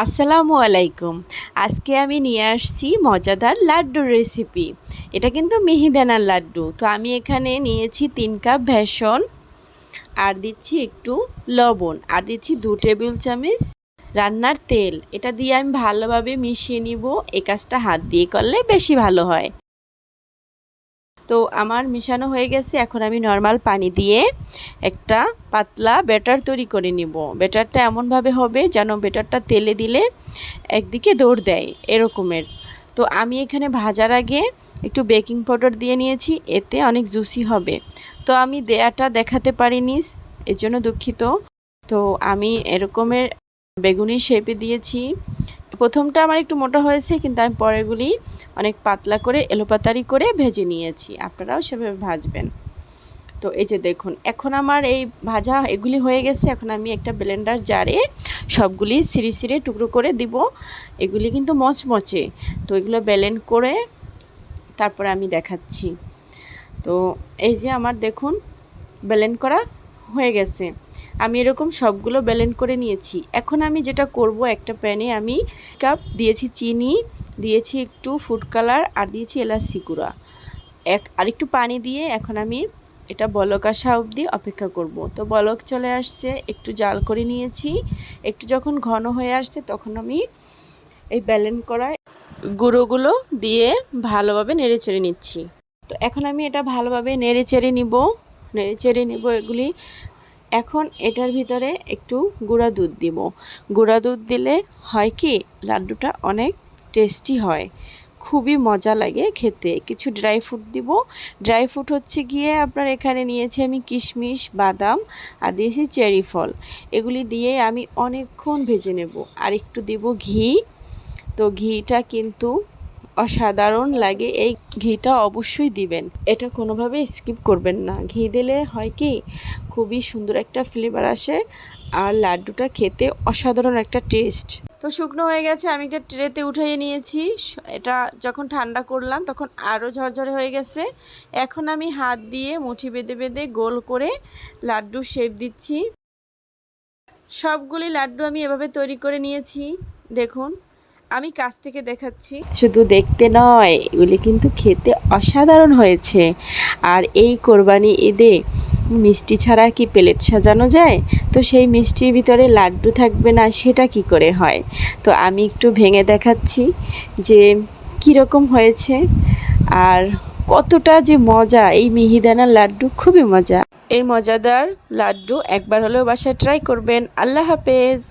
আসসালামু আলাইকুম। আজকে আমি নিয়ে আসছি মজাদার লাড্ডুর রেসিপি। এটা কিন্তু মিহিদানার লাড্ডু। তো আমি এখানে নিয়েছি 3 কাপ বেসন, আর দিচ্ছি একটু লবণ, আর দিচ্ছি 2 টেবিল চামচ রান্নার তেল। এটা দিয়ে আমি ভালোভাবে মিশিয়ে নিব। এই কাজটা হাত দিয়ে করলে বেশি ভালো হয়। তো আমার মিশানো হয়ে গেছে। এখন আমি নর্মাল পানি দিয়ে একটা পাতলা ব্যাটার তৈরি করে নিব। ব্যাটারটা এমনভাবে হবে যেন ব্যাটারটা তেলে দিলে একদিকে দৌড় দেয়, এরকমের। তো আমি এখানে ভাজার আগে একটু বেকিং পাউডার দিয়ে নিয়েছি, এতে অনেক জুসি হবে। তো আমি দেয়াটা দেখাতে পারিনি, এর জন্য দুঃখিত। তো আমি এরকমের বেগুনি শেপে দিয়েছি। প্রথমটা আমার একটু মোটা হয়েছে, কিন্তু আমি পরেরগুলি অনেক পাতলা করে এলোপাতাড়ি করে ভেজে নিয়েছি। আপনারাও সেভাবে ভাজবেন। তো এই যে দেখুন, এখন আমার এই ভাজা এগুলি হয়ে গেছে। এখন আমি একটা ব্লেন্ডার জারে সবগুলি সিঁড়ি সিঁড়ে টুকরো করে দিব। এগুলি কিন্তু মচমচে, তো এগুলো ব্লেন্ড করে তারপরে আমি দেখাচ্ছি। তো এই যে আমার দেখুন ব্লেন্ড করা হয়ে গেছে। আমি এরকম সবগুলো ব্লেন্ড করে নিয়েছি। এখন আমি যেটা করব, একটা প্যানে আমি কাপ দিয়েছি চিনি, দিয়েছি একটু ফুড কালার, আর দিয়েছি এলাচি গুঁড়া, আর একটু পানি দিয়ে এখন আমি এটা বলক আসা অবধি অপেক্ষা করব। তো বলক চলে আসছে, একটু জাল করে নিয়েছি। একটু যখন ঘন হয়ে আসছে তখন আমি এই ব্লেন্ড করা গুঁড়োগুলো দিয়ে ভালোভাবে নেড়ে চেড়ে নিচ্ছি। তো এখন আমি এটা ভালোভাবে নেড়ে চেড়ে নিব এগুলি। এখন এটার ভিতরে একটু গুঁড়া দুধ দিব। গুঁড়া দুধ দিলে হয় কি, লাড্ডুটা অনেক টেস্টি হয়, খুবই মজা লাগে খেতে। কিছু ড্রাই ফ্রুট দিব। ড্রাই ফ্রুট হচ্ছে গিয়ে আপনার এখানে নিয়েছি আমি কিশমিশ, বাদাম, আর দিয়েছি চেরি ফল। এগুলি দিয়ে আমি অনেকক্ষণ ভেজে নেব। আর একটু দিব ঘি। তো ঘিটা কিন্তু অসাধারণ লাগে, এই ঘিটা অবশ্যই দিবেন, এটা কোনোভাবে স্কিপ করবেন না। ঘি দিলে হয় কি, খুবই সুন্দর একটা ফ্লেভার আসে, আর লাড্ডুটা খেতে অসাধারণ একটা টেস্ট। তো শুকনো হয়ে গেছে, আমি একটা ট্রেতে উঠিয়ে নিয়েছি। এটা যখন ঠান্ডা করলাম তখন আরও ঝরঝরে হয়ে গেছে। এখন আমি হাত দিয়ে মুঠি বেঁধে বেঁধে গোল করে লাড্ডু শেপ দিচ্ছি। সবগুলি লাড্ডু আমি এভাবে তৈরি করে নিয়েছি। দেখুন, আমি কাছ থেকে দেখাচ্ছি, শুধু দেখতে নয়, এগুলি কিন্তু খেতে অসাধারণ হয়েছে। আর এই কোরবানি ঈদে মিষ্টি ছাড়া কি প্লেট সাজানো যায়? তো সেই মিষ্টির ভিতরে লাড্ডু থাকবে না, সেটা কি করে হয়? তো আমি একটু ভেঙে দেখাচ্ছি যে কীরকম হয়েছে আর কতটা যে মজা। এই মিহিদানার লাড্ডু খুবই মজা। এই মজাদার লাড্ডু একবার হলেও বাসায় ট্রাই করবেন। আল্লাহ হাফেজ।